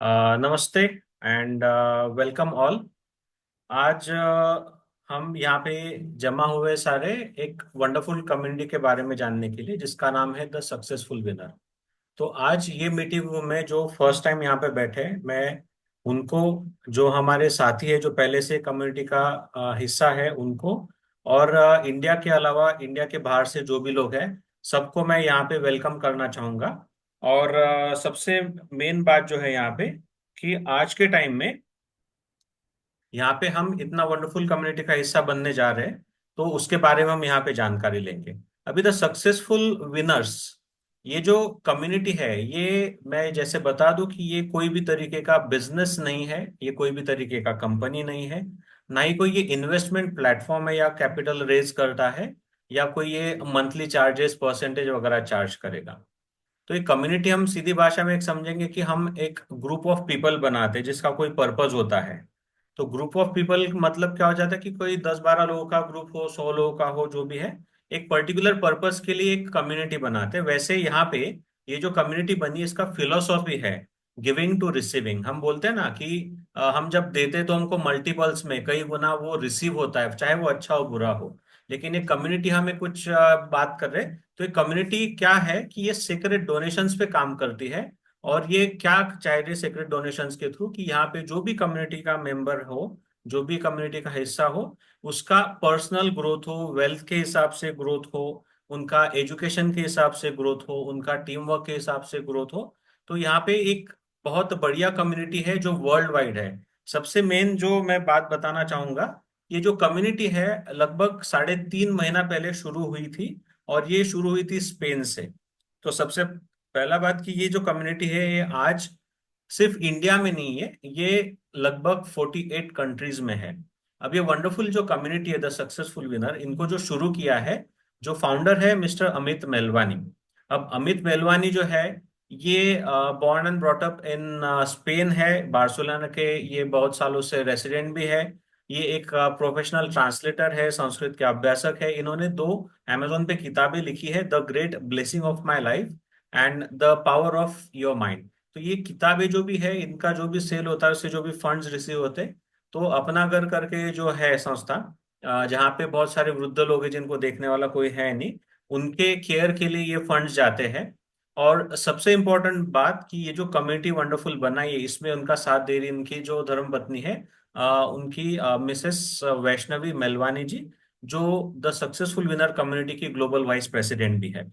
नमस्ते and welcome all. आज हम यहाँ पे जमा हुए सारे एक वंडरफुल कम्युनिटी के बारे में जानने के लिए जिसका नाम है द सक्सेसफुल विनर। तो आज ये मीटिंग में जो फर्स्ट टाइम यहाँ पे बैठे मैं उनको, जो हमारे साथी है जो पहले से कम्युनिटी का हिस्सा है उनको, और इंडिया के अलावा इंडिया के बाहर से जो भी लोग हैं सबको मैं यहाँ पे वेलकम करना चाहूँगा। और सबसे मेन बात जो है यहाँ पे कि आज के टाइम में यहाँ पे हम इतना वंडरफुल कम्युनिटी का हिस्सा बनने जा रहे हैं, तो उसके बारे में हम यहाँ पे जानकारी लेंगे। अभी द सक्सेसफुल विनर्स, ये जो कम्युनिटी है, ये मैं जैसे बता दूं कि ये कोई भी तरीके का बिजनेस नहीं है, ये कोई भी तरीके का कंपनी नहीं है, ना ही कोई ये इन्वेस्टमेंट प्लेटफॉर्म है या कैपिटल रेज करता है, या कोई ये मंथली चार्जेस परसेंटेज वगैरह चार्ज करेगा। तो ये कम्युनिटी हम सीधी भाषा में एक समझेंगे कि हम एक ग्रुप ऑफ पीपल बनाते हैं जिसका कोई पर्पज होता है। तो ग्रुप ऑफ पीपल मतलब क्या हो जाता है कि कोई 10-12 लोगों का ग्रुप हो, 100 लोगों का हो, जो भी है, एक पर्टिकुलर पर्पस के लिए एक कम्युनिटी बनाते हैं। वैसे यहाँ पे ये जो कम्युनिटी बनी इसका फिलोसॉफी है गिविंग टू रिसीविंग। हम बोलते हैं ना कि हम जब देते हैं तो हमको मल्टीपल्स में कई गुना वो रिसीव होता है, चाहे वो अच्छा हो बुरा हो। लेकिन ये कम्युनिटी हमें कुछ बात कर रहे हैं, तो ये कम्युनिटी क्या है कि ये सीक्रेट डोनेशंस पे काम करती है। और ये क्या चाह रही है सीक्रेट डोनेशंस के थ्रू कि यहाँ पे जो भी कम्युनिटी का मेंबर हो, जो भी कम्युनिटी का हिस्सा हो, उसका पर्सनल ग्रोथ हो, वेल्थ के हिसाब से ग्रोथ हो, उनका एजुकेशन के हिसाब से ग्रोथ हो, उनका टीम वर्क के हिसाब से ग्रोथ हो। तो यहाँ पे एक बहुत बढ़िया कम्युनिटी है जो वर्ल्ड वाइड है। सबसे मेन जो मैं बात बताना चाहूंगा, ये जो कम्युनिटी है लगभग 3.5 महीना पहले शुरू हुई थी, और ये शुरू हुई थी स्पेन से। तो सबसे पहला बात कि ये जो कम्युनिटी है ये आज सिर्फ इंडिया में नहीं है, ये लगभग 48 कंट्रीज में है। अब ये वंडरफुल जो कम्युनिटी है द सक्सेसफुल विनर, इनको जो शुरू किया है, जो फाउंडर है मिस्टर अमित मेलवानी। अब अमित मेलवानी जो है, ये born and brought up in Spain है, बार्सिलोना के। ये बहुत सालों से रेसिडेंट भी है। ये एक प्रोफेशनल ट्रांसलेटर है, संस्कृत के अभ्यासक है। इन्होंने 2 अमेजोन पे किताबें लिखी है, the great blessing of my life and the power of your mind. तो ये किताबें जो भी है, इनका जो भी सेल होता है उससे जो भी फंड्स रिसीव होते हैं, तो अपना घर करके जो है संस्था, जहाँ पे बहुत सारे वृद्ध लोग हैं जिनको देखने वाला कोई है नहीं, उनके केयर के लिए ये फंड्स जाते हैं। और सबसे इम्पोर्टेंट बात कि ये जो कम्युनिटी वंडरफुल बना है, इसमें उनका साथ दे रही उनकी जो धर्म पत्नी है, उनकी मिसेस वैष्णवी मेलवानी जी, जो द सक्सेसफुल विनर कम्युनिटी की ग्लोबल वाइस प्रेसिडेंट भी है।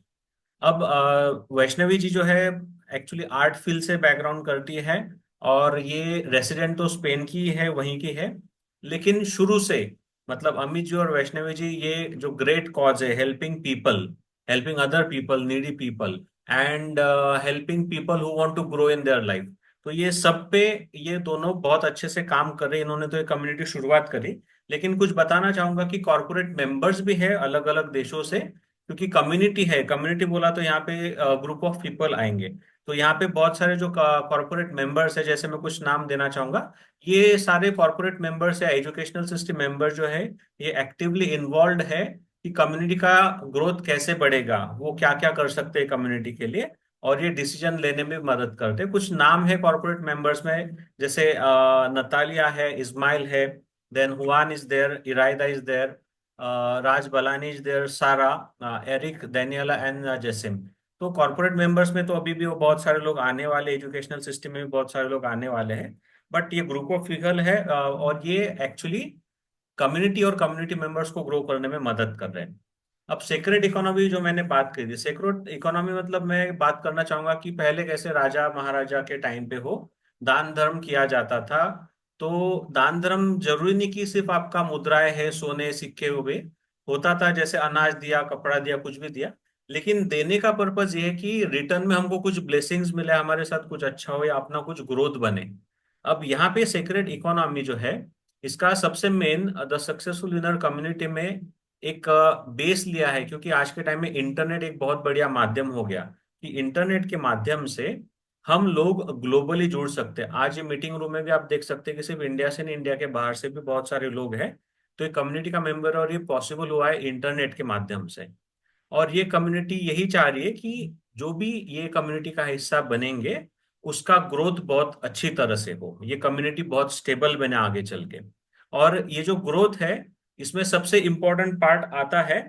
अब वैष्णवी जी जो है एक्चुअली आर्ट फील्ड से बैकग्राउंड करती है, और ये रेसिडेंट तो स्पेन की है, वहीं की है। लेकिन शुरू से, मतलब अमित जी और वैष्णवी जी, ये जो ग्रेट कॉज है helping people, helping other people, needy people, and helping people who want to grow in their life, तो ये सब पे ये दोनों बहुत अच्छे से काम कर रहे हैं। इन्होंने तो एक कम्युनिटी शुरुआत करी। लेकिन कुछ बताना चाहूंगा कि कॉर्पोरेट मेंबर्स भी है अलग अलग देशों से, क्योंकि कम्युनिटी है, कम्युनिटी बोला तो यहाँ पे ग्रुप ऑफ पीपल आएंगे। तो यहाँ पे बहुत सारे जो कॉर्पोरेट मेंबर्स है, जैसे मैं कुछ नाम देना चाहूंगा, ये सारे कॉर्पोरेट मेंबर्स या एजुकेशनल सिस्टम मेंबर जो है, ये एक्टिवली इन्वॉल्व है कि कम्युनिटी का ग्रोथ कैसे बढ़ेगा, वो क्या क्या कर सकते हैं कम्युनिटी के लिए, और ये डिसीजन लेने में मदद करते हैं। कुछ नाम है कॉर्पोरेट मेंबर्स में, जैसे नतालिया है, इस्माइल है, then Juan is there, Iraida is there, Raj Balani is there, Sara, Eric, Daniela and Jesim. तो कॉर्पोरेट मेंबर्स में तो अभी भी वो बहुत सारे लोग आने वाले, एजुकेशनल सिस्टम में भी बहुत सारे लोग आने वाले हैं। बट ये ग्रुप ऑफ पीपल है, और ये एक्चुअली कम्युनिटी और कम्युनिटी मेंबर्स को ग्रो करने में मदद कर रहे हैं। अब सेक्रेट इकोनॉमी जो मैंने बात करी थी, सेक्रेट इकोनॉमी मतलब मैं बात करना चाहूंगा कि पहले कैसे राजा महाराजा के टाइम पे हो, दान धर्म किया जाता था। तो दान धर्म जरूरी नहीं कि सिर्फ आपका मुद्राएं है, सोने सिक्के हुए, होता था जैसे अनाज दिया, कपड़ा दिया, कुछ भी दिया। लेकिन देने का पर्पज ये है कि रिटर्न में हमको कुछ ब्लेसिंग्स मिले, हमारे साथ कुछ अच्छा हो या अपना कुछ ग्रोथ बने। अब यहाँ पे सेक्रेट इकोनॉमी जो है, इसका सबसे main the successful winner community में एक बेस लिया है, क्योंकि आज के टाइम में इंटरनेट एक बहुत बढ़िया माध्यम हो गया कि इंटरनेट के माध्यम से हम लोग ग्लोबली जुड़ सकते हैं। आज ये मीटिंग रूम में भी आप देख सकते हैं कि सिर्फ इंडिया से नहीं, इंडिया के बाहर से भी बहुत सारे लोग हैं। तो ये कम्युनिटी का मेंबर, और ये पॉसिबल हुआ है इंटरनेट के माध्यम से। और ये कम्युनिटी यही चाह रही है कि जो भी ये कम्युनिटी का हिस्सा बनेंगे, उसका ग्रोथ बहुत अच्छी तरह से हो, ये कम्युनिटी बहुत स्टेबल बने आगे चल के। और ये जो ग्रोथ है, इसमें सबसे इंपॉर्टेंट पार्ट आता है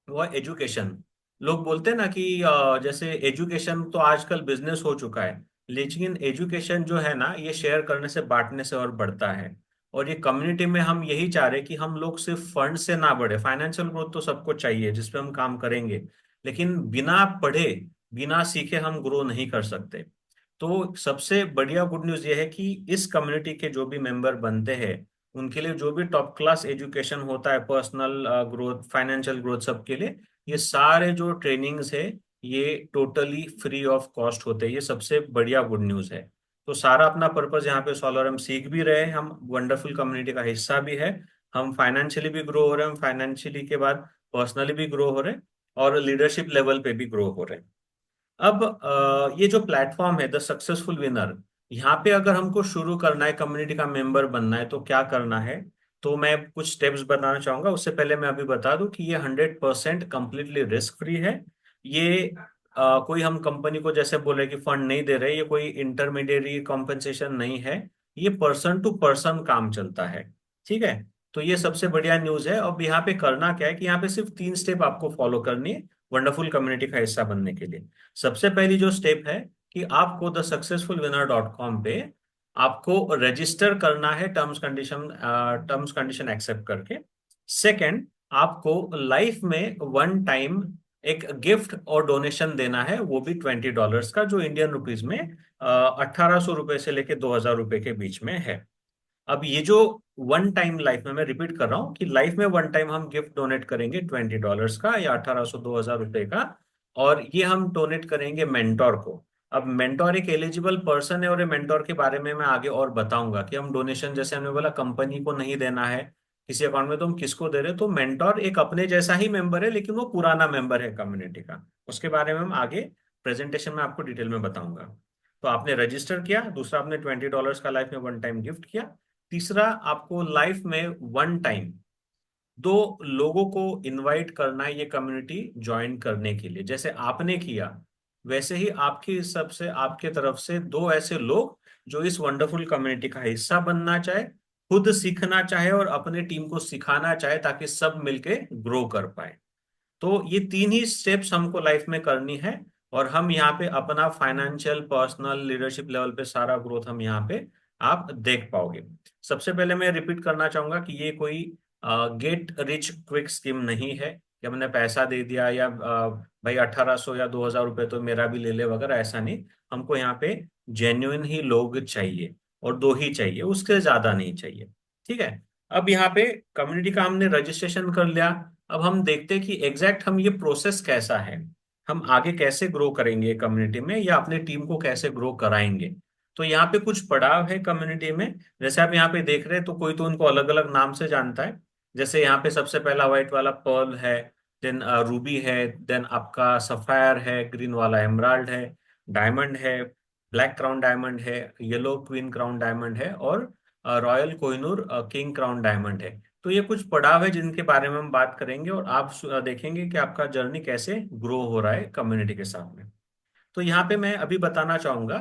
वो है एजुकेशन। लोग बोलते हैं ना कि जैसे एजुकेशन तो आजकल बिजनेस हो चुका है, लेकिन एजुकेशन जो है ना, ये शेयर करने से बांटने से और बढ़ता है। और ये कम्युनिटी में हम यही चाह रहे हैं कि हम लोग सिर्फ फंड से ना बढ़े। फाइनेंशियल ग्रोथ तो सबको चाहिए जिसपे हम काम करेंगे, लेकिन बिना पढ़े, बिना सीखे हम ग्रो नहीं कर सकते। तो सबसे बढ़िया गुड न्यूज़ ये है कि इस कम्युनिटी के जो भी मेंबर बनते हैं, उनके लिए जो भी टॉप क्लास एजुकेशन होता है, पर्सनल ग्रोथ, फाइनेंशियल ग्रोथ, सबके लिए ये सारे जो ट्रेनिंग्स है, ये टोटली फ्री ऑफ कॉस्ट होते हैं। ये सबसे बढ़िया गुड न्यूज़ है। तो सारा अपना पर्पस यहाँ पे सॉल्व, और हम सीख भी रहे हैं, हम वंडरफुल कम्युनिटी का हिस्सा भी है। हम फाइनेंशियली भी ग्रो हो रहे हैं, हम फाइनेंशियली के बाद पर्सनली भी ग्रो हो रहे हैं, और लीडरशिप लेवल पे भी ग्रो हो रहे हैं। अब ये जो प्लेटफॉर्म है द सक्सेसफुल विनर, यहाँ पे अगर हमको शुरू करना है, कम्युनिटी का मेंबर बनना है, तो क्या करना है? तो मैं कुछ स्टेप्स बताना चाहूंगा। उससे पहले मैं अभी बता दूं कि ये 100% कंप्लीटली रिस्क फ्री है। ये कोई हम कंपनी को जैसे बोल रहे कि फंड नहीं दे रहे, ये कोई इंटरमीडिएरी कॉम्पेंसेशन नहीं है। ये पर्सन टू पर्सन काम चलता है। ठीक है। तो ये सबसे बढ़िया न्यूज है। अब यहाँ पे करना क्या है कि यहाँ पे सिर्फ 3 स्टेप आपको फॉलो करनी है वंडरफुल कम्युनिटी का हिस्सा बनने के लिए। सबसे पहली जो स्टेप है कि आपको thesuccessfulwinner.com पे आपको रजिस्टर करना है, टर्म्स कंडीशन एक्सेप्ट करके। सेकंड, आपको लाइफ में वन टाइम एक गिफ्ट और डोनेशन देना है, वो भी $20 का, जो इंडियन रुपीज में 1800 रुपए से लेके 2000 रुपए के बीच में है। अब ये जो वन टाइम लाइफ में, मैं रिपीट कर रहा हूँ कि लाइफ में वन टाइम हम गिफ्ट डोनेट करेंगे $20 का, या 1800 2000 रुपए का। और ये हम डोनेट करेंगे मेंटोर को। अब मेंटोर एक एलिजिबल पर्सन है, और ये मेंटोर के बारे में मैं आगे और बताऊंगा कि हम डोनेशन, जैसे हमने बोला, कंपनी को नहीं देना है किसी अकाउंट में, तो हम किसको दे रहे हैं। तो मेंटोर एक अपने जैसा ही मेंबर है, लेकिन वो पुराना मेंबर है कम्युनिटी का। उसके बारे में हम आगे प्रेजेंटेशन में आपको डिटेल में बताऊंगा। तो आपने रजिस्टर किया, दूसरा आपने $20 का लाइफ में वन टाइम गिफ्ट किया, तीसरा आपको लाइफ में वन टाइम 2 लोगों को इनवाइट करना है ये कम्युनिटी ज्वाइन करने के लिए। जैसे आपने किया, वैसे ही आपकी हिसाब से, आपके तरफ से 2 ऐसे लोग जो इस वंडरफुल कम्युनिटी का हिस्सा बनना चाहे, खुद सीखना चाहे और अपने टीम को सिखाना चाहे, ताकि सब मिलके ग्रो कर पाए। तो ये 3 ही स्टेप्स हमको लाइफ में करनी है। और हम यहाँ पे अपना फाइनेंशियल, पर्सनल, लीडरशिप लेवल पे सारा ग्रोथ हम यहाँ पे आप देख पाओगे। सबसे पहले मैं रिपीट करना चाहूंगा कि ये कोई गेट रिच क्विक स्कीम नहीं है कि हमने पैसा दे दिया, या भाई 1800 या 2000 रुपए तो मेरा भी ले ले वगैरह, ऐसा नहीं। हमको यहाँ पे जेन्युइन ही लोग चाहिए, और 2 ही चाहिए, उसके ज्यादा नहीं चाहिए। ठीक है। अब यहाँ पे कम्युनिटी का हमने रजिस्ट्रेशन कर लिया। अब हम देखते हैं कि एग्जैक्ट हम ये प्रोसेस कैसा है, हम आगे कैसे ग्रो करेंगे कम्युनिटी में, या अपने टीम को कैसे ग्रो कराएंगे। तो यहाँ पे कुछ पड़ाव है कम्युनिटी में। जैसे आप यहाँ पे देख रहे हैं, तो कोई तो उनको अलग अलग नाम से जानता है। जैसे यहाँ पे सबसे पहला व्हाइट वाला पर्ल है, देन रूबी है, देन आपका सफायर है, ग्रीन वाला एमराल्ड है, डायमंड है, ब्लैक क्राउन डायमंड है, येलो क्वीन क्राउन डायमंड है, और royal Kohinoor king crown diamond है। तो ये कुछ पड़ाव है जिनके बारे में हम बात करेंगे, और आप देखेंगे कि आपका जर्नी कैसे ग्रो हो रहा है कम्युनिटी के साथ में। तो यहाँ पे मैं अभी बताना चाहूंगा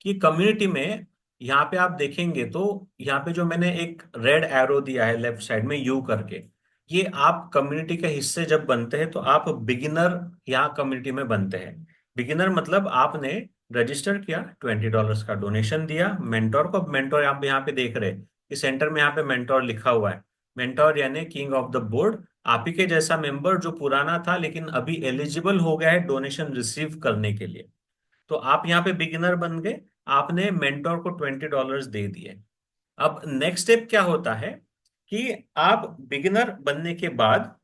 कि कम्युनिटी में, यहाँ पे आप देखेंगे तो यहाँ पे जो मैंने एक रेड एरो दिया है लेफ्ट साइड में, यू करके, ये आप कम्युनिटी के हिस्से जब बनते हैं तो आप बिगिनर यहाँ कम्युनिटी में बनते हैं। बिगिनर मतलब आपने रजिस्टर किया, $20 का डोनेशन दिया मेंटोर को। मेंटोर आप यहाँ पे देख रहे हैं कि सेंटर में यहाँ पे मेंटोर लिखा हुआ है। मेंटोर यानी किंग ऑफ द बोर्ड, आप ही के जैसा मेंबर जो पुराना था लेकिन अभी एलिजिबल हो गया है डोनेशन रिसीव करने के लिए। तो आप यहाँ पे बिगिनर बन गए, आपने मेंटोर को $20 दे दिए। अब नेक्स्ट स्टेप क्या होता है कि आप बिगिनर बनने के बाद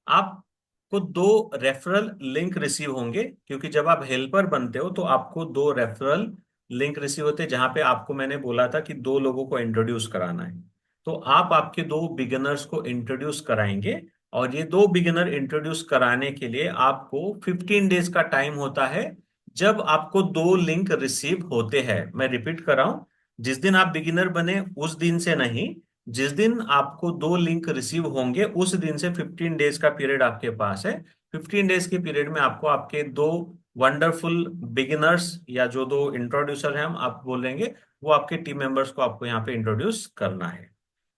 आपको 2 रेफरल लिंक रिसीव होंगे, क्योंकि जब आप हेल्पर बनते हो तो आपको 2 रेफरल लिंक रिसीव होते हैं, जहां पे आपको मैंने बोला था कि 2 लोगों को इंट्रोड्यूस कराना है। तो आप आपके 2 बिगिनर्स को इंट्रोड्यूस कराएंगे, और ये 2 बिगिनर इंट्रोड्यूस कराने के लिए आपको 15 डेज का टाइम होता है। जब आपको 2 लिंक रिसीव होते हैं, मैं रिपीट कर रहा हूं, जिस दिन आप बिगिनर बने उस दिन से नहीं, जिस दिन आपको 2 लिंक रिसीव होंगे उस दिन से 15 डेज का पीरियड आपके पास है। 15 डेज के पीरियड में आपको आपके 2 वंडरफुल बिगिनर्स, या जो दो इंट्रोड्यूसर हैं हम आप बोलेंगे, वो आपके टीम मेंबर्स को आपको यहाँ पे इंट्रोड्यूस करना है।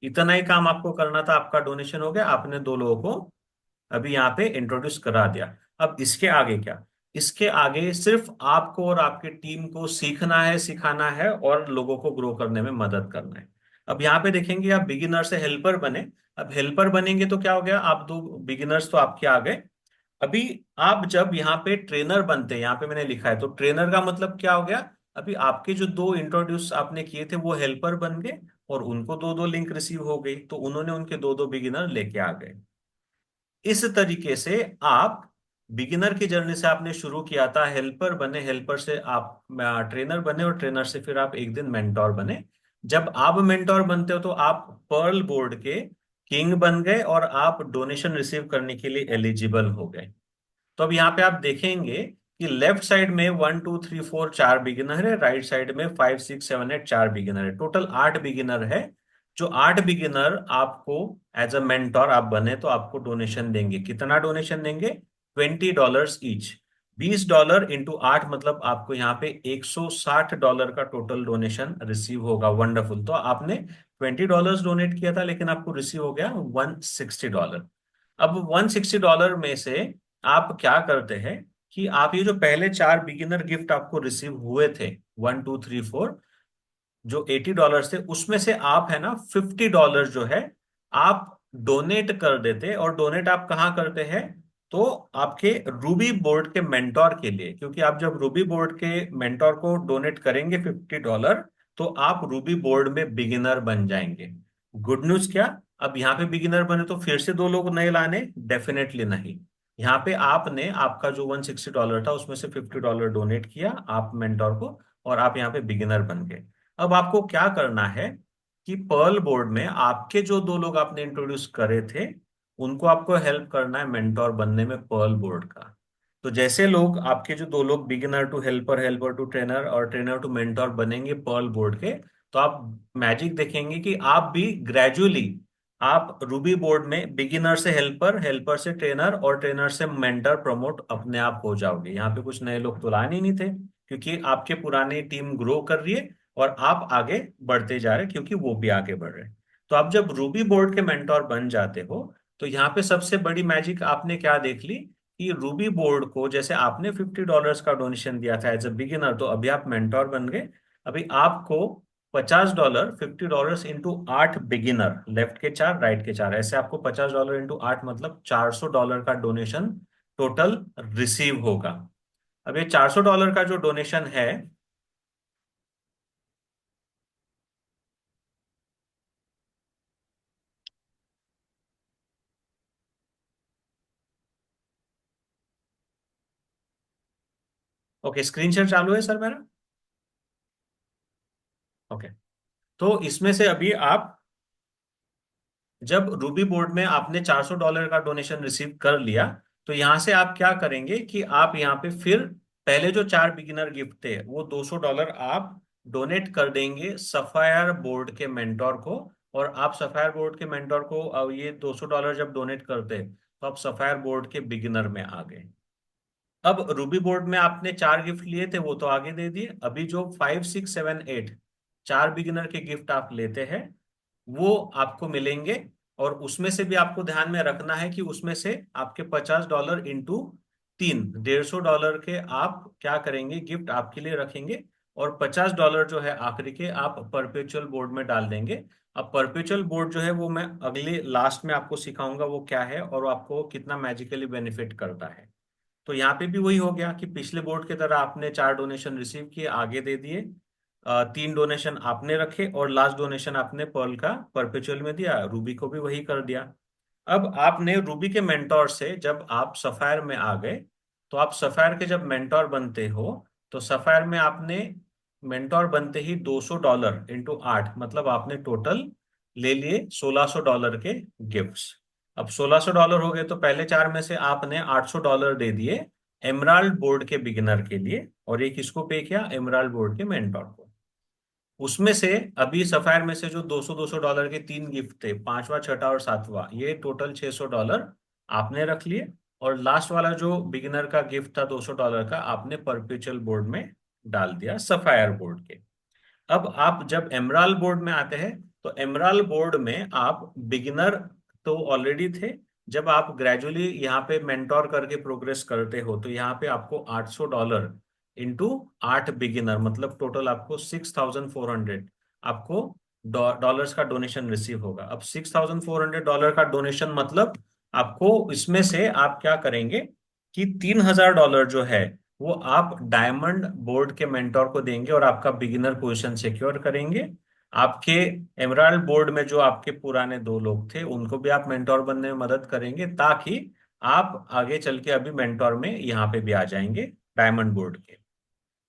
इतना ही काम आपको करना था, आपका डोनेशन हो गया, आपने दो लोगों को अभी यहाँ पे इंट्रोड्यूस करा दिया। अब इसके आगे क्या? इसके आगे सिर्फ आपको और आपकी टीम को सीखना है, सिखाना है और लोगों को ग्रो करने में मदद करना है। अब यहाँ पे देखेंगे आप बिगिनर से हेल्पर बने। अब हेल्पर बनेंगे तो क्या हो गया, आप दो बिगिनर्स तो आपके आ गए। अभी आप जब यहाँ पे ट्रेनर बनते हैं, यहाँ पे मैंने लिखा है, तो ट्रेनर का मतलब क्या हो गया, अभी आपके जो दो इंट्रोड्यूस आपने किए थे वो हेल्पर बन गए, और उनको दो दो लिंक रिसीव हो गई, तो उन्होंने उनके दो दो बिगिनर लेके आ गए। इस तरीके से आप बिगिनर की जर्नी से आपने शुरू किया था, हेल्पर बने, हेल्पर से आप ट्रेनर बने, और ट्रेनर से फिर आप एक दिन मेंटोर बने। जब आप मेंटोर बनते हो तो आप पर्ल बोर्ड के किंग बन गए, और आप डोनेशन रिसीव करने के लिए एलिजिबल हो गए। तो अब यहाँ पे आप देखेंगे कि लेफ्ट साइड में 1 2 3 4 चार बिगिनर है, राइट साइड में 5 6 7 8 चार बिगिनर है, टोटल 8 बिगिनर है। जो 8 बिगिनर आपको एज अ मेंटोर आप बने तो आपको डोनेशन देंगे। कितना डोनेशन देंगे? $20 ईच। $20 इंटू 8 मतलब आपको यहाँ पे $160 का टोटल डोनेशन रिसीव होगा। वंडरफुल। तो आपने $20 डोनेट किया था, लेकिन आपको रिसीव हो गया $160। अब $160 में से आप क्या करते हैं कि आप ये जो पहले चार बिगिनर गिफ्ट आपको रिसीव हुए थे, 1 2 3 4, जो $80 थे, उसमें से आप है ना $50 जो है आप डोनेट कर देते। और डोनेट आप कहाँ करते हैं? तो आपके रूबी बोर्ड के मेंटोर के लिए, क्योंकि आप जब रूबी बोर्ड के मेंटोर को डोनेट करेंगे $50, तो आप रूबी बोर्ड में बिगिनर बन जाएंगे। गुड न्यूज क्या? अब यहाँ पे बिगिनर बने तो फिर से दो लोग नए लाने? डेफिनेटली नहीं। यहाँ पे आपने आपका जो $160 था उसमें से $50 डोनेट किया आप मेंटोर को, और आप यहाँ पे बिगिनर बन गए। अब आपको क्या करना है कि पर्ल बोर्ड में आपके जो दो लोग आपने इंट्रोड्यूस करे थे, उनको आपको हेल्प करना है मेंटोर बनने में पर्ल बोर्ड का। तो जैसे लोग आपके जो दो लोग beginner to helper, helper to trainer और ट्रेनर टू मेंटोर बनेंगे पर्ल बोर्ड के, तो आप मैजिक देखेंगे कि आप भी ग्रेजुअली आप रूबी बोर्ड में बिगिनर से हेल्पर, हेल्पर से ट्रेनर और ट्रेनर से मेंटर प्रमोट अपने आप हो जाओगे। यहाँ पे कुछ नए लोग तो लाने ही नहीं थे, क्योंकि आपके पुरानी टीम ग्रो कर रही है और आप आगे बढ़ते जा रहे हैं, क्योंकि वो भी आगे बढ़ रहे हैं। तो आप जब रूबी बोर्ड के मेंटोर बन जाते हो, तो यहाँ पे सबसे बड़ी मैजिक आपने क्या देख ली कि रूबी बोर्ड को, जैसे आपने $50 का डोनेशन दिया था एज ए बिगिनर, तो अभी आप मेंटोर बन गए। अभी आपको $50, $50 इंटू 8 बिगिनर, लेफ्ट के चार राइट के चार, ऐसे आपको $50 इंटू 8 मतलब $400 का डोनेशन टोटल रिसीव होगा। अब ये $400 का जो डोनेशन है, ओके स्क्रीन शेयर चालू है सर मेरा? ओके। तो इसमें से अभी आप जब रूबी बोर्ड में आपने $400 का डोनेशन रिसीव कर लिया, तो यहां से आप क्या करेंगे कि आप यहाँ पे फिर पहले जो चार बिगिनर गिफ्ट थे वो $200 आप डोनेट कर देंगे सफायर बोर्ड के मेंटोर को। और आप सफायर बोर्ड के मेंटोर को अब ये $200 जब डोनेट करते तो आप सफायर बोर्ड के बिगिनर में आ गए। अब रूबी बोर्ड में आपने चार गिफ्ट लिए थे वो तो आगे दे दिए। अभी जो 5 6 7 8 चार बिगिनर के गिफ्ट आप लेते हैं वो आपको मिलेंगे। और उसमें से भी आपको ध्यान में रखना है कि उसमें से आपके $50 इंटू तीन $150 के आप क्या करेंगे, गिफ्ट आपके लिए रखेंगे। और $50 जो है आखिरी के आप परपेचुअल बोर्ड में डाल देंगे। अब परपेचुअल बोर्ड जो है वो मैं अगले लास्ट में आपको सिखाऊंगा वो क्या है और आपको कितना मैजिकली बेनिफिट करता है। तो यहाँ पे भी वही हो गया कि पिछले बोर्ड की तरह आपने चार डोनेशन रिसीव किए, आगे दे दिए। तीन डोनेशन आपने रखे और लास्ट डोनेशन आपने पर्ल का परपेचुअल में दिया, रूबी को भी वही कर दिया। अब आपने रूबी के मेंटोर से जब आप सफायर में आ गए, तो आप सफायर के जब मेंटोर बनते हो तो सफायर में आपने मेंटोर बनते ही $200 इंटू 8 मतलब आपने टोटल ले लिए $1600 के गिफ्ट्स। अब $1600 हो गए तो पहले चार में से आपने $800 दे दिए एमराल्ड बोर्ड के बिगिनर के लिए, और ये किसको पे किया? एमराल्ड बोर्ड के मेंटोर को। उसमें से अभी सफायर में से जो 200 $200 के तीन गिफ्ट थे, पांचवा छठा और सातवां, ये टोटल $600 आपने रख लिए। और लास्ट वाला जो बिगिनर का गिफ्ट था $200 का, आपने परपेचुअल बोर्ड में डाल दिया, सफायर बोर्ड के। अब आप जब एमराल बोर्ड में आते हैं, तो एमराल बोर्ड में आप बिगिनर तो ऑलरेडी थे। जब आप ग्रेजुअली यहाँ पे मेंटोर करके प्रोग्रेस करते हो, तो यहाँ पे आपको $800 इंटू 8 बिगिनर, मतलब टोटल आपको 6400 आपको डॉलर्स का डोनेशन रिसीव होगा। अब $6400 का डोनेशन मतलब आपको इसमें से आप क्या करेंगे कि $3000 जो है वो आप डायमंड बोर्ड के मेंटोर को देंगे और आपका बिगिनर पोजीशन सिक्योर करेंगे। आपके एमराल्ड बोर्ड में जो आपके पुराने दो लोग थे उनको भी आप मेंटोर बनने में मदद करेंगे, ताकि आप आगे चल के अभी मेंटोर में यहाँ पे भी आ जाएंगे, डायमंड बोर्ड के।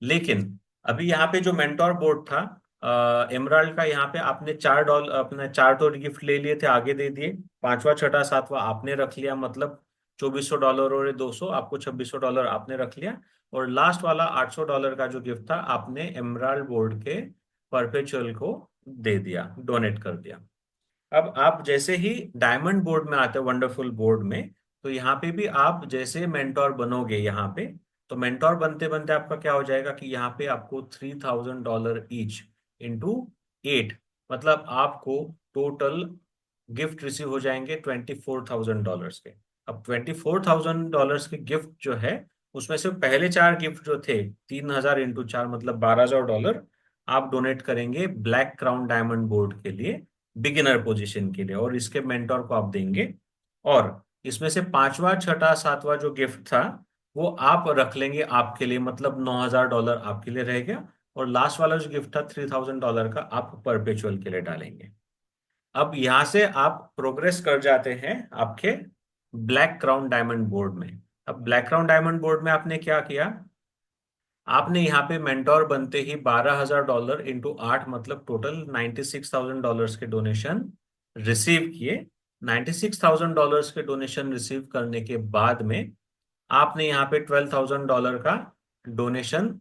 लेकिन अभी यहाँ पे जो मेंटोर बोर्ड था एमराल्ड का, यहाँ पे आपने $4, अपने 4 तो गिफ्ट ले लिए थे, आगे दे दिए। पांचवा छठा सातवां आपने रख लिया, मतलब $2400 और ये 200, आपको $2600 आपने रख लिया। और लास्ट वाला $800 का जो गिफ्ट था, आपने एमराल्ड बोर्ड के परपेचुअल को दे दिया, डोनेट कर दिया। अब आप जैसे ही डायमंड बोर्ड में आते हो, वंडरफुल बोर्ड में, तो यहाँ पे भी आप जैसे मेंटोर बनोगे यहाँ पे, तो मेंटोर बनते बनते आपका क्या हो जाएगा कि यहाँ पे आपको $3000 ईच इंटू 8, मतलब आपको टोटल गिफ्ट रिसीव हो जाएंगे $24,000 के। अब $24,000 के गिफ्ट जो है, उसमें से पहले 4 गिफ्ट जो थे, 3000 इंटू 4 मतलब $12,000 आप डोनेट करेंगे ब्लैक क्राउन डायमंड बोर्ड के लिए, बिगिनर पोजीशन के लिए, और इसके मेंटोर को आप देंगे। और इसमें से पांचवा छठा सातवां जो गिफ्ट था वो आप रख लेंगे आपके लिए, मतलब $9000 आपके लिए रह गया। और लास्ट वाला जो गिफ्ट था $3000 का, आप परपेचुअल के लिए डालेंगे। अब यहां से आप प्रोग्रेस कर जाते हैं आपके ब्लैक क्राउन डायमंड बोर्ड में। अब ब्लैक क्राउन डायमंड बोर्ड में आपने क्या किया, आपने यहाँ पे मेंटोर बनते ही $12,000 इंटू 8 मतलब टोटल $96,000 के डोनेशन रिसीव किए। $96,000 के डोनेशन रिसीव करने के बाद में आपने यहाँ पे $12,000 का डोनेशन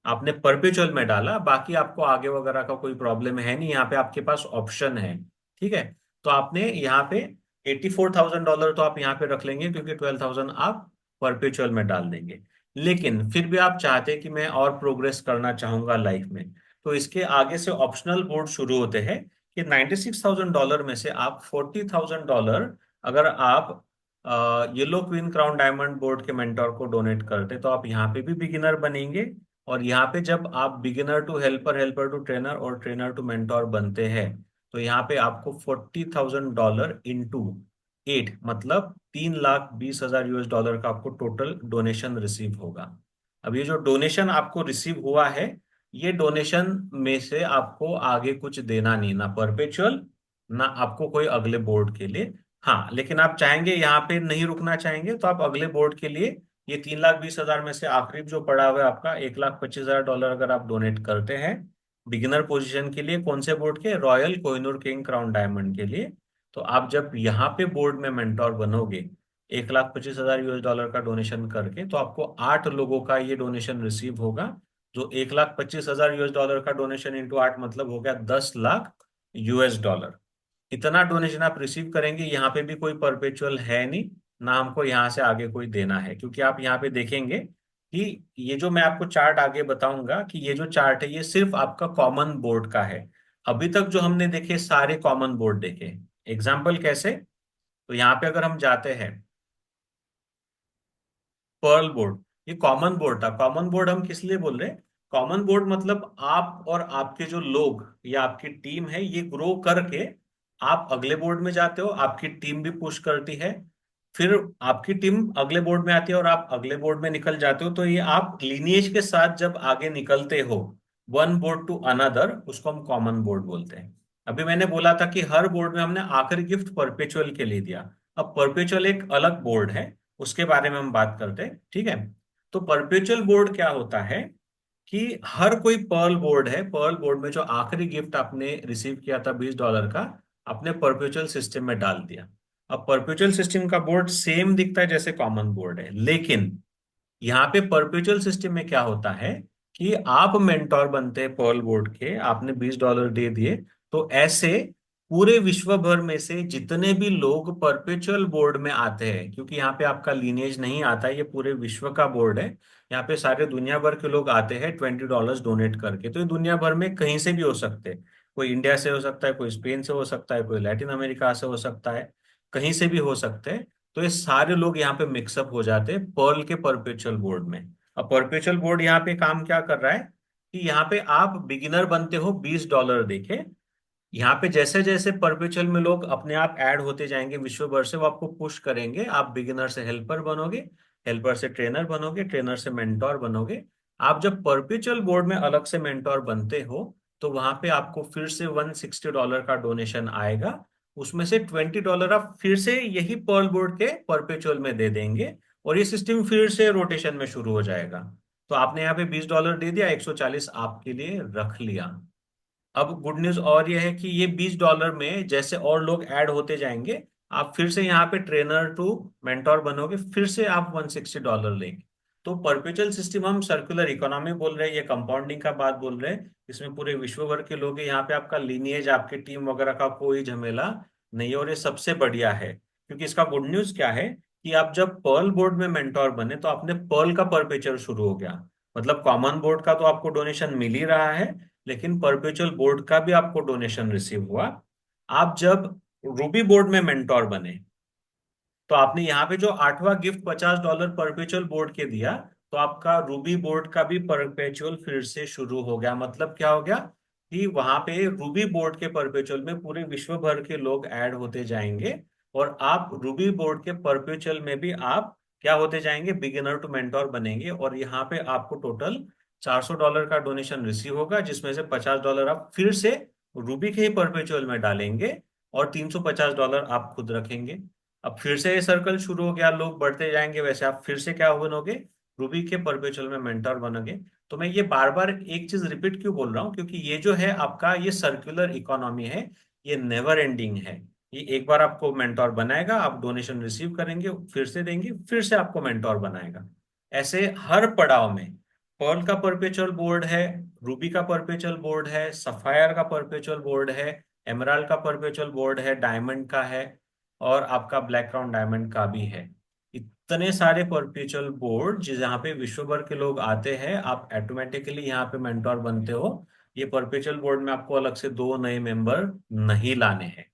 आपने परपेचुअल में डाला। बाकी आपको आगे वगैरह का कोई प्रॉब्लम है नहीं, यहाँ पे आपके पास ऑप्शन है। ठीक है, तो आपने यहाँ पे $84,000 तो आप यहाँ पे रख लेंगे, क्योंकि 12,000 आप परपेचुअल में डाल देंगे। लेकिन फिर भी आप चाहते हैं कि मैं और प्रोग्रेस करना चाहूंगा लाइफ में, तो इसके आगे से ऑप्शनल बोर्ड शुरू होते हैं कि $96,000 में से आप $40,000 अगर आप yellow queen crown diamond board के मेंटोर को डोनेट करते, तो आप यहाँ पे भी बिगिनर बनेंगे। और यहाँ पे जब आप beginner to helper, helper to trainer और ट्रेनर टू मेंटोर बनते हैं, तो यहाँ पे आपको $40,000 इंटू 8 मतलब $3,20,000 का आपको टोटल डोनेशन रिसीव होगा। अब ये जो डोनेशन आपको रिसीव हुआ है, ये डोनेशन में से आपको आगे कुछ देना नहीं, ना परपेचुअल ना आपको कोई अगले बोर्ड के लिए। हाँ, लेकिन आप चाहेंगे यहाँ पे नहीं रुकना चाहेंगे, तो आप अगले बोर्ड के लिए ये 3,20,000 में से आखिरी जो पड़ा हुआ है आपका $1,25,000 अगर आप डोनेट करते हैं बिगिनर पोजीशन के लिए, कौन से बोर्ड के, royal Kohinoor king crown diamond के लिए, तो आप जब यहाँ पे बोर्ड में मेंटोर बनोगे $1,25,000 का डोनेशन करके, तो आपको 8 लोगों का ये डोनेशन रिसीव होगा। जो $1,25,000 का डोनेशन इंटू 8 मतलब हो गया $10,00,000। इतना डोनेशन आप रिसीव करेंगे। यहाँ पे भी कोई परपेचुअल है नहीं, ना हमको यहाँ से आगे कोई देना है, क्योंकि आप यहाँ पे देखेंगे कि ये जो मैं आपको चार्ट आगे बताऊंगा, कि ये जो चार्ट है ये सिर्फ आपका कॉमन बोर्ड का है। अभी तक जो हमने देखे सारे कॉमन बोर्ड देखे। एग्जाम्पल कैसे, तो यहाँ पे अगर हम जाते हैं पर्ल बोर्ड, ये कॉमन बोर्ड था। कॉमन बोर्ड हम किस लिए बोल रहे हैं, कॉमन बोर्ड मतलब आप और आपके जो लोग या आपकी टीम है ये ग्रो करके आप अगले बोर्ड में जाते हो, आपकी टीम भी पुश करती है, फिर आपकी टीम अगले बोर्ड में आती है और आप अगले बोर्ड में निकल जाते हो। तो ये आप लीनिएज के साथ जब आगे निकलते हो, वन बोर्ड टू अनदर, उसको हम कॉमन बोर्ड बोलते हैं। अभी मैंने बोला था कि हर बोर्ड में हमने आखिरी गिफ्ट परपेचुअल के लिए दिया। अब परपेचुअल एक अलग बोर्ड है, उसके बारे में हम बात करते हैं, ठीक है। तो परपेचुअल बोर्ड क्या होता है कि हर कोई पर्ल बोर्ड है, पर्ल बोर्ड में जो आखिरी गिफ्ट आपने रिसीव किया था $20 का, आपने परपेचुअल सिस्टम में डाल दिया। अब परपेचुअल सिस्टम का बोर्ड सेम दिखता है जैसे कॉमन बोर्ड है, लेकिन यहाँ पे परपेचुअल सिस्टम में क्या होता है कि आप मेंटोर बनते हैं पर्ल बोर्ड के, आपने $20 दे दिए, तो ऐसे पूरे विश्व भर में से जितने भी लोग परपेचुअल बोर्ड में आते हैं, क्योंकि यहाँ पे आपका लीनेज नहीं आता है, ये पूरे विश्व का बोर्ड है। यहाँ पे सारे दुनिया भर के लोग आते हैं $20 डोनेट करके। तो ये दुनिया भर में कहीं से भी हो सकते हैं। कोई इंडिया से हो सकता है, कोई स्पेन से हो सकता है, कोई लैटिन अमेरिका से हो सकता है, कहीं से भी हो सकते हैं। तो ये सारे लोग यहाँ पे मिक्सअप हो जाते हैं पर्ल के परपेचुअल बोर्ड में। अब परपेचुअल बोर्ड यहाँ पे काम क्या कर रहा है कि यहाँ पे आप बिगिनर बनते हो $20 देके। यहाँ पे जैसे जैसे परपेचुअल में लोग अपने आप ऐड होते जाएंगे विश्व भर से, वो आपको पुश करेंगे। आप बिगिनर से हेल्पर बनोगे, हेल्पर से ट्रेनर बनोगे, ट्रेनर से मेंटोर बनोगे। आप जब परपेचुअल बोर्ड में अलग से मेंटोर बनते हो, तो वहां पे आपको फिर से $160 का डोनेशन आएगा। उसमें से $20 आप फिर से यही पर्ल बोर्ड के परपेचुअल में दे देंगे, और ये सिस्टम फिर से रोटेशन में शुरू हो जाएगा। तो आपने यहाँ पे $20 दे दिया, 140 आपके लिए रख लिया। अब गुड न्यूज और ये है कि ये $20 में जैसे और लोग ऐड होते जाएंगे, आप फिर से यहाँ पे ट्रेनर टू मेंटोर बनोगे, फिर से आप $160 लेंगे। तो परपेचुअल सिस्टम हम सर्कुलर इकोनॉमी बोल रहे हैं, ये कंपाउंडिंग का बात बोल रहे हैं। इसमें पूरे विश्व भर के लोग हैं। यहाँ पे आपका लीनिएज, आपकी टीम वगैरह का कोई झमेला नहीं है, और ये सबसे बढ़िया है। क्योंकि इसका गुड न्यूज क्या है कि आप जब पर्ल बोर्ड में मेंटोर बने, तो आपने पर्ल का परपेचुअल शुरू हो गया। मतलब कॉमन बोर्ड का तो आपको डोनेशन मिल ही रहा है, लेकिन परपेचुअल बोर्ड का भी आपको डोनेशन रिसीव हुआ। आप जब रूबी बोर्ड में मेंटोर बने, तो आपने यहाँ पे जो 8वां गिफ्ट $50 परपेचुअल बोर्ड के दिया, तो आपका रूबी बोर्ड का भी परपेचुअल फिर से शुरू हो गया। मतलब क्या हो गया कि वहां पे रूबी बोर्ड के परपेचुअल में पूरे विश्व भर के लोग ऐड होते जाएंगे, और आप रूबी बोर्ड के परपेचुअल में भी आप क्या होते जाएंगे, बिगिनर टू मेंटोर बनेंगे। और यहाँ पे आपको टोटल $400 का डोनेशन रिसीव होगा, जिसमें से $50 आप फिर से रूबी के ही परपेचुअल में डालेंगे, और $350 आप खुद रखेंगे। अब फिर से ये सर्कल शुरू हो गया, लोग बढ़ते जाएंगे, वैसे आप फिर से क्या बनोगे, रूबी के परपेचुअल में मेंटर बनोगे। तो मैं ये बार बार एक चीज रिपीट क्यों बोल रहा हूँ, क्योंकि ये जो है आपका ये सर्कुलर इकोनॉमी है, ये नेवर एंडिंग है। ये एक बार आपको मेंटोर बनाएगा, आप डोनेशन रिसीव करेंगे, फिर से देंगे, फिर से आपको मेंटोर बनाएगा। ऐसे हर पड़ाव में पर्ल का परपेचुअल बोर्ड है, रूबी का परपेचुअल बोर्ड है, सफायर का परपेचुअल बोर्ड है, एमराल्ड का परपेचुअल बोर्ड है, डायमंड का है, और आपका ब्लैक क्राउन डायमंड का भी है। इतने सारे परपेचुअल बोर्ड जिस यहाँ पे विश्व भर के लोग आते हैं, आप ऑटोमेटिकली यहाँ पे मेंटोर बनते हो। ये परपेचुअल बोर्ड में आपको अलग से दो नए मेंबर नहीं लाने हैं।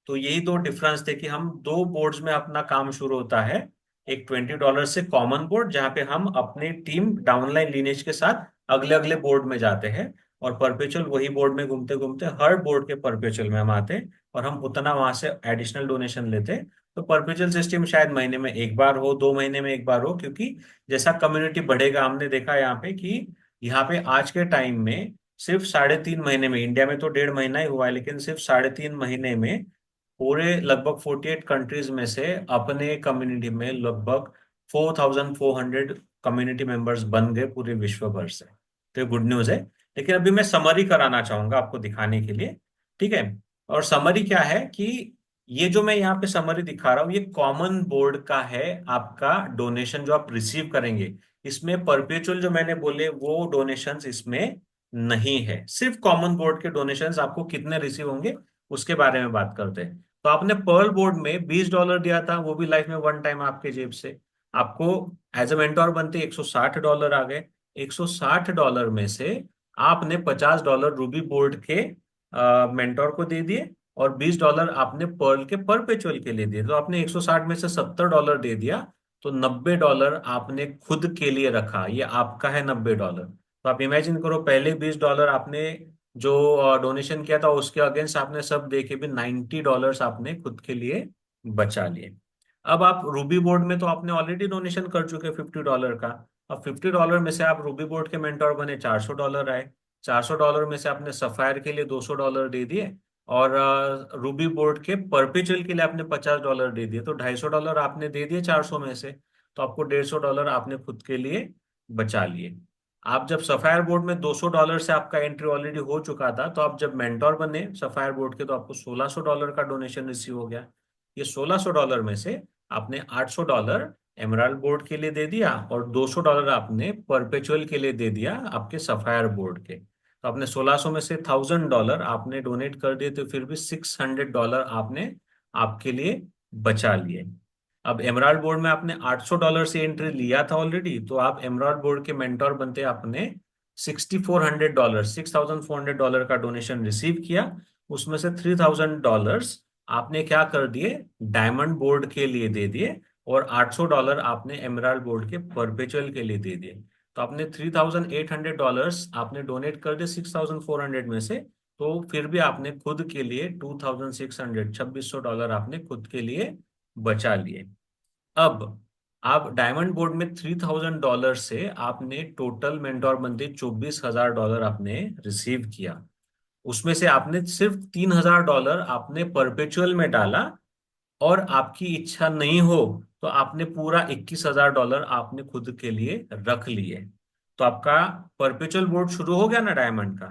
तो यही दो डिफरेंस थे कि हम दो बोर्ड्स में अपना काम शुरू होता है। एक $20 से कॉमन बोर्ड, जहाँ पे हम अपनी टीम डाउनलाइन लीनेज के साथ अगले अगले बोर्ड में जाते हैं, और परपेचुअल वही बोर्ड में घूमते घूमते हर बोर्ड के परपेचुअल में हम आते हैं, और हम उतना वहां से एडिशनल डोनेशन लेते हैं। तो परपेचुअल सिस्टम शायद महीने में एक बार हो, 2 महीने में एक बार हो, क्योंकि जैसा कम्युनिटी बढ़ेगा, हमने देखा यहाँ पे कि यहाँ पे आज के टाइम में सिर्फ 3.5 महीने में, इंडिया में तो 1.5 महीना ही हुआ है, लेकिन सिर्फ 3.5 महीने में पूरे लगभग 48 कंट्रीज में से अपने कम्युनिटी में लगभग 4,400 कम्युनिटी मेंबर्स बन गए पूरे विश्व भर से। तो ये गुड न्यूज है। लेकिन अभी मैं समरी कराना चाहूंगा आपको दिखाने के लिए, ठीक है। और समरी क्या है कि ये जो मैं यहाँ पे समरी दिखा रहा हूँ, ये कॉमन बोर्ड का है। आपका डोनेशन जो आप रिसीव करेंगे, इसमें परपेचुअल जो मैंने बोले वो डोनेशंस इसमें नहीं है। सिर्फ कॉमन बोर्ड के डोनेशंस आपको कितने रिसीव होंगे उसके बारे में बात करते हैं। तो आपने पर्ल बोर्ड में $20 दिया था, वो भी लाइफ में वन टाइम आपके जेब से। आपको एज ए मेंटोर बनते $160 आ गए। $160 में से आपने $50 रूबी बोर्ड के मेंटोर को दे दिए, और $20 आपने पर्ल के परपेचुअल के लिए दिए। तो आपने 160 में से $70 दे दिया। तो $90 आपने खुद के लिए रखा, ये आपका है $90। तो आप इमेजिन करो, पहले $20 आपने जो डोनेशन किया था उसके अगेंस्ट आपने सब दे के भी $90 आपने खुद के लिए बचा लिए। अब आप रूबी बोर्ड में तो आपने ऑलरेडी डोनेशन कर चुके $50 का। अब $50 में से आप रूबी बोर्ड के मेंटोर बने, $400 आए। $400 में से आपने सफायर के लिए $200 दे दिए, और रूबी बोर्ड के परपेचुअल के लिए आपने $50 दे दिए। तो $250 आपने दे दिए 400 में से। तो आपको $150 आपने खुद के लिए बचा लिए। आप जब सफायर बोर्ड में $200 से आपका एंट्री ऑलरेडी हो चुका था, तो आप जब मेंटोर बने सफायर बोर्ड के, तो आपको $1,600 का डोनेशन रिसीव हो गया। ये $1,600 में से आपने $800 एमराल्ड बोर्ड के लिए दे दिया, और $200 आपने परपेचुअल के लिए दे दिया आपके सफायर बोर्ड के। तो आपने 1600 में से $1000 आपने डोनेट कर दिए, तो फिर भी $600 आपने आपके लिए बचा लिए। अब एमराल्ड बोर्ड में आपने $800 से एंट्री लिया था ऑलरेडी, तो आप एमराल्ड बोर्ड के मेंटोर बनते आपने $6400, $6400 का डोनेशन रिसीव किया। उसमें से $3000 आपने क्या कर दिए, डायमंड बोर्ड के लिए दे दिए, और $800 आपने एमराल्ड बोर्ड के परपेचुअल के लिए दे दिए। तो आपने $3800 आपने डोनेट कर दिए 6400 में से। तो फिर भी आपने खुद के लिए 2600, $2600 आपने खुद के लिए बचा लिए। अब आप डायमंड बोर्ड में $3000 से आपने टोटल मेंटोर बनते $24000 आपने रिसीव किया। उसमें से आपने सिर्फ $3000 आपने परपेचुअल में डाला, और आपकी इच्छा नहीं हो तो आपने पूरा $21000 आपने खुद के लिए रख लिए। तो आपका परपेचुअल बोर्ड शुरू हो गया ना डायमंड का,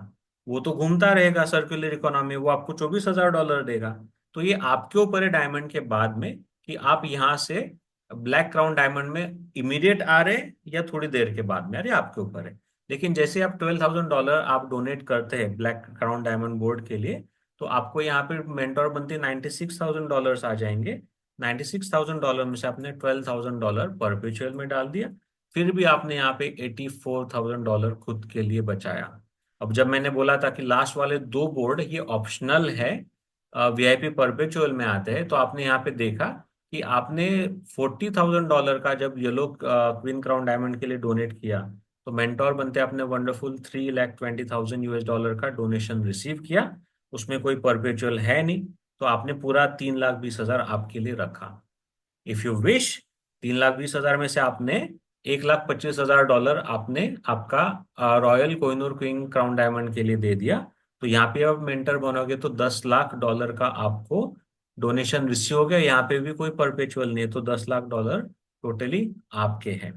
वो तो घूमता रहेगा सर्कुलर इकोनॉमी, वो आपको $24000 देगा। तो ये आपके ऊपर है डायमंड के बाद में, कि आप यहाँ से ब्लैक क्राउन डायमंड में इमीडिएट आ रहे या थोड़ी देर के बाद में, अरे आपके ऊपर है। लेकिन जैसे आप $12000 आप डोनेट करते हैं ब्लैक क्राउन डायमंड बोर्ड के लिए, तो आपको यहाँ पे मेंटोर बनते $96000 आ जाएंगे। $96000 में से आपने $12000 परपेचुअल में डाल दिया, फिर भी आपने यहाँ पे $84000 खुद के लिए बचाया। अब जब मैंने बोला था कि लास्ट वाले दो बोर्ड ये ऑप्शनल है, वीआईपी परपेचुअल में आते हैं, तो आपने यहाँ पे देखा कि आपने $40000 का जब येलो क्वीन क्राउन डायमंड के लिए डोनेट किया, तो मेंटोर बनते आपने वंडरफुल $3,20,000 का डोनेशन रिसीव किया। उसमें कोई परपेचुअल है नहीं, तो आपने पूरा 3,20,000 आपके लिए रखा। इफ यू विश, 3,20,000 में से आपने $1,25,000 आपने आपका royal Kohinoor queen crown diamond के लिए दे दिया। तो यहाँ पे अब मेंटर बनोगे तो $10,00,000 का आपको डोनेशन रिसीव हो गया। यहाँ पे भी कोई परपेचुअल नहीं है, तो $10,00,000 टोटली आपके हैं।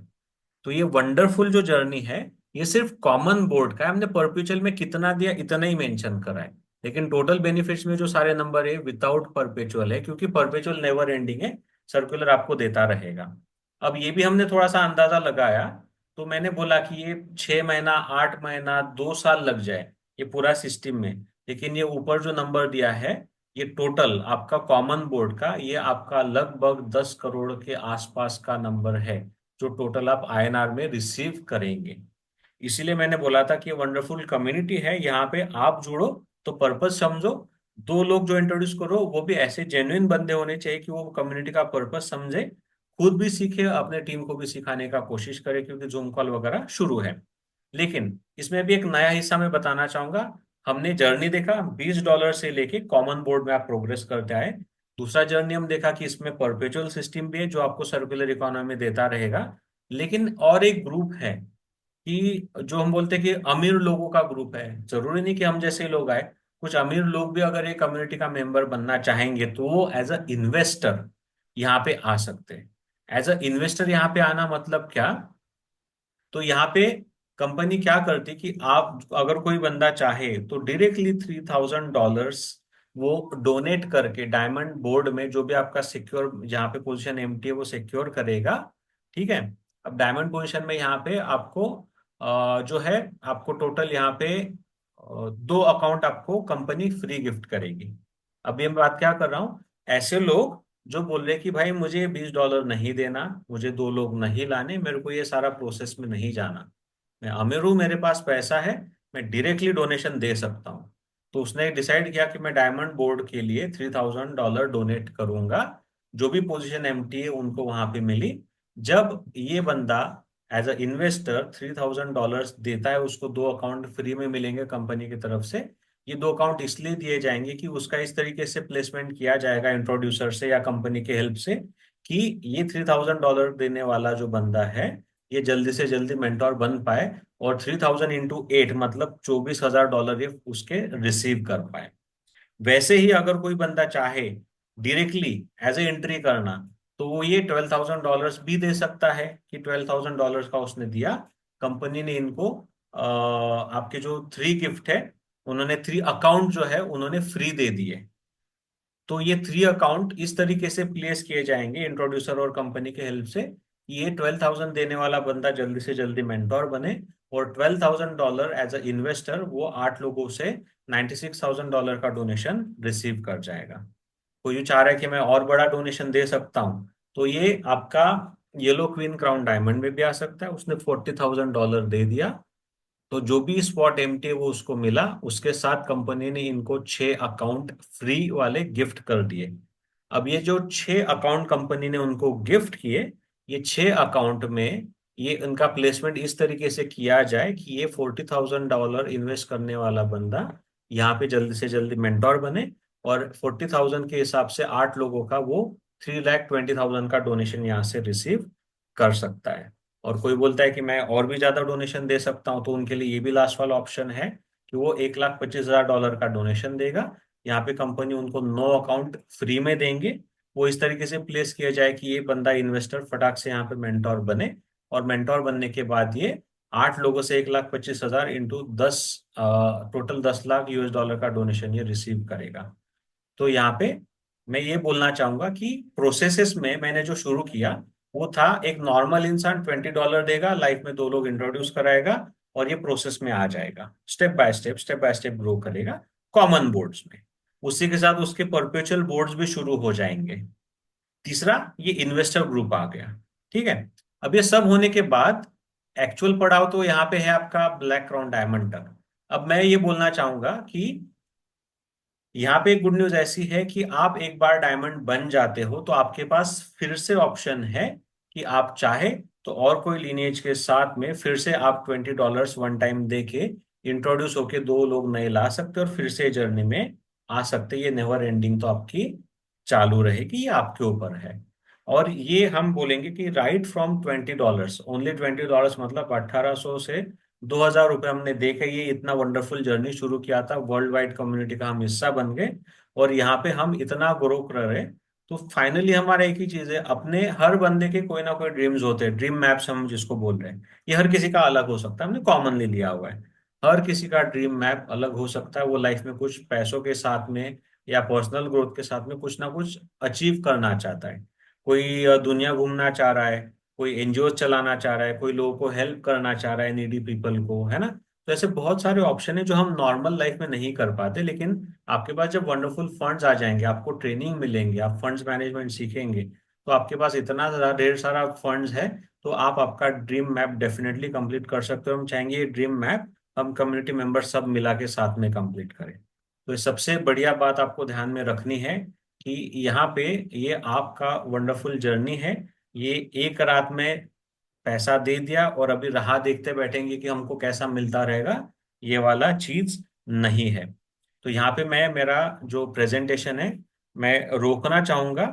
तो ये वंडरफुल जो जर्नी है, ये सिर्फ कॉमन बोर्ड का है। हमने परपेचुअल में कितना दिया इतना ही मेंशन करा है, लेकिन टोटल बेनिफिट्स में जो सारे नंबर है विदाउट परपेचुअल है, क्योंकि परपेचुअल नेवर एंडिंग है, सर्कुलर आपको देता रहेगा। अब ये भी हमने थोड़ा सा अंदाजा लगाया, तो मैंने बोला कि ये 6 महीना, 8 महीना, 2 साल लग जाए ये पूरा सिस्टम में, लेकिन ये ऊपर जो नंबर दिया है, ये टोटल आपका कॉमन बोर्ड का, ये आपका लगभग 10 करोड़ के आसपास का नंबर है, जो टोटल आप आईएनआर में रिसीव करेंगे। इसीलिए मैंने बोला था कि वंडरफुल कम्युनिटी है, यहाँ पे आप जुड़ो तो पर्पस समझो। दो लोग जो इंट्रोड्यूस करो वो भी ऐसे जेन्युइन बंदे होने चाहिए कि वो कम्युनिटी का पर्पस समझे, खुद भी सीखे, अपने टीम को भी सिखाने का कोशिश करे, क्योंकि जूम कॉल वगैरह शुरू है। लेकिन इसमें भी एक नया हिस्सा मैं बताना चाहूंगा। हमने जर्नी देखा $20 से लेके कॉमन बोर्ड में आप प्रोग्रेस करते आए। दूसरा जर्नी हम देखा कि इसमें परपेचुअल सिस्टम भी है जो आपको सर्कुलर इकोनॉमी देता रहेगा। लेकिन और एक ग्रुप है कि जो हम बोलते हैं कि अमीर लोगों का ग्रुप है, जरूरी नहीं कि हम जैसे लोग आए, कुछ अमीर लोग भी अगर एक कम्युनिटी का मेंबर बनना चाहेंगे तो वो एज अ इन्वेस्टर यहाँ पे आ सकते हैं। एज अ इन्वेस्टर यहाँ पे आना मतलब क्या, तो यहाँ पे कंपनी क्या करती कि आप अगर कोई बंदा चाहे तो डायरेक्टली $3,000 वो डोनेट करके डायमंड बोर्ड में जो भी आपका सिक्योर जहाँ पे पोजीशन एम्प्टी है वो सिक्योर करेगा। ठीक है। अब डायमंड पोजीशन में यहाँ पे आपको जो है आपको टोटल यहाँ पे 2 अकाउंट आपको कंपनी फ्री गिफ्ट करेगी। अभी मैं बात क्या कर रहा हूँ, ऐसे लोग जो बोल रहे कि भाई मुझे $20 नहीं देना, मुझे 2 लोग नहीं लाने, मेरे को ये सारा प्रोसेस में नहीं जाना, मैं अमीर हूं, मेरे पास पैसा है, मैं डायरेक्टली डोनेशन दे सकता हूँ। तो उसने डिसाइड किया कि मैं डायमंड बोर्ड के लिए $3,000 डोनेट करूंगा। जो भी पोजीशन एम्प्टी है उनको वहां पे मिली। जब ये बंदा एज अ इन्वेस्टर $3,000 देता है, उसको 2 अकाउंट फ्री में मिलेंगे कंपनी की तरफ से। ये 2 अकाउंट इसलिए दिए जाएंगे कि उसका इस तरीके से प्लेसमेंट किया जाएगा इंट्रोड्यूसर से या कंपनी के हेल्प से, कि ये $3,000 देने वाला जो बंदा है ये जल्दी से जल्दी मेंटोर बन पाए, और 3,000 × 8 मतलब $24,000 ये उसके रिसीव कर पाए। वैसे ही अगर कोई बंदा चाहे डायरेक्टली एज ए एंट्री करना, तो वो ये $12,000 भी दे सकता है, कि $12,000 का उसने दिया, कंपनी ने इनको आपके जो 3 गिफ्ट है, उन्होंने 3 अकाउंट जो है उन्होंने फ्री दे दिए। तो ये 3 अकाउंट इस तरीके से प्लेस किए जाएंगे इंट्रोड्यूसर और कंपनी के हेल्प से, कि ये $12,000 देने वाला बंदा जल्दी से जल्दी मेंटोर बने, और $12,000 एज अ इन्वेस्टर वो 8 लोगों से $96,000 का डोनेशन रिसीव कर जाएगा। कोई जो चाह रहा है कि मैं और बड़ा डोनेशन दे सकता हूँ, तो ये आपका येलो क्वीन क्राउन डायमंड में भी आ सकता है। उसने $40,000 दे दिया, तो जो भी स्पॉट एम्प्टी है वो उसको मिला, उसके साथ कंपनी ने इनको 6 अकाउंट फ्री वाले गिफ्ट कर दिए। अब ये जो 6 अकाउंट कंपनी ने उनको गिफ्ट किए, ये 6 अकाउंट में ये इनका प्लेसमेंट इस तरीके से किया जाए कि ये $40,000 इन्वेस्ट करने वाला बंदा यहाँ पे जल्दी से जल्दी मेंटोर बने, और 40,000 के हिसाब से 8 लोगों का वो 3,20,000 का डोनेशन यहाँ से रिसीव कर सकता है। और कोई बोलता है कि मैं और भी ज्यादा डोनेशन दे सकता हूं, तो उनके लिए ये भी लास्ट वाला ऑप्शन है कि वो $1,25,000 का डोनेशन देगा। यहाँ पे कंपनी उनको 9 अकाउंट फ्री में देंगे। वो इस तरीके से प्लेस किया जाए कि ये बंदा इन्वेस्टर फटाक से यहाँ पे मेंटोर बने, और मेंटोर बनने के बाद ये 8 लोगों से 1,25,000 इंटू 10, टोटल $10 लाख का डोनेशन ये रिसीव करेगा। तो यहाँ पे मैं ये बोलना चाहूंगा कि प्रोसेसेस में मैंने जो शुरू किया वो था, एक नॉर्मल इंसान $20 देगा, लाइफ में 2 लोग इंट्रोड्यूस कराएगा, और ये प्रोसेस में आ जाएगा, स्टेप बाय स्टेप ग्रो करेगा कॉमन बोर्ड्स में। उसी के साथ उसके परपेचुअल बोर्ड्स भी शुरू हो जाएंगे। तीसरा, ये इन्वेस्टर ग्रुप आ गया। ठीक है। अब ये सब होने के बाद एक्चुअल पड़ाव तो यहाँ पे है आपका ब्लैक क्राउन डायमंड तक। अब मैं ये बोलना चाहूंगा कि यहाँ पे एक गुड न्यूज ऐसी है कि आप एक बार डायमंड बन जाते हो तो आपके पास फिर से ऑप्शन है कि आप चाहे तो और कोई लीनेज के साथ में फिर से आप $20 वन टाइम दे के इंट्रोड्यूस होके 2 लोग नए ला सकते हो और फिर से जर्नी में आ सकते। ये नेवर एंडिंग तो आपकी चालू रहेगी, ये आपके ऊपर है। और ये हम बोलेंगे कि राइट फ्रॉम $20, ओनली $20, मतलब 1800 से $2,000 हमने दे के ये इतना वंडरफुल जर्नी शुरू किया था, वर्ल्ड वाइड कम्युनिटी का हम हिस्सा बन गए, और यहाँ पे हम इतना ग्रो कर रहे। तो फाइनली हमारा एक ही चीज है, अपने हर बंदे के कोई ना कोई ड्रीम्स होते हैं, ड्रीम मैप्स हम जिसको बोल रहे हैं। ये हर किसी का अलग हो सकता है, हमने कॉमनली लिया हुआ है। हर किसी का ड्रीम मैप अलग हो सकता है। वो लाइफ में कुछ पैसों के साथ में या पर्सनल ग्रोथ के साथ में कुछ ना कुछ अचीव करना चाहता है। कोई दुनिया घूमना चाह रहा है, कोई एनजीओ चलाना चाह रहा है, कोई लोगों को हेल्प करना चाह रहा है, नीडी पीपल को, है ना। तो ऐसे बहुत सारे ऑप्शन है जो हम नॉर्मल लाइफ में नहीं कर पाते, लेकिन आपके पास जब वंडरफुल फंड्स आ जाएंगे, आपको ट्रेनिंग मिलेंगे, आप फंड्स मैनेजमेंट सीखेंगे, तो आपके पास इतना ज़्यादा ढेर सारा फंड्स है, तो आप आपका ड्रीम मैप डेफिनेटली कंप्लीट कर सकते हो। हम चाहेंगे ये ड्रीम मैप हम कम्युनिटी मेंबर सब मिला के साथ में कंप्लीट करें। तो ये सबसे बढ़िया बात आपको ध्यान में रखनी है कि यहाँ पे ये आपका वंडरफुल जर्नी है। ये एक रात में पैसा दे दिया और अभी राह देखते बैठेंगे कि हमको कैसा मिलता रहेगा, ये वाला चीज नहीं है। तो यहाँ पे मैं मेरा जो प्रेजेंटेशन है मैं रोकना चाहूंगा,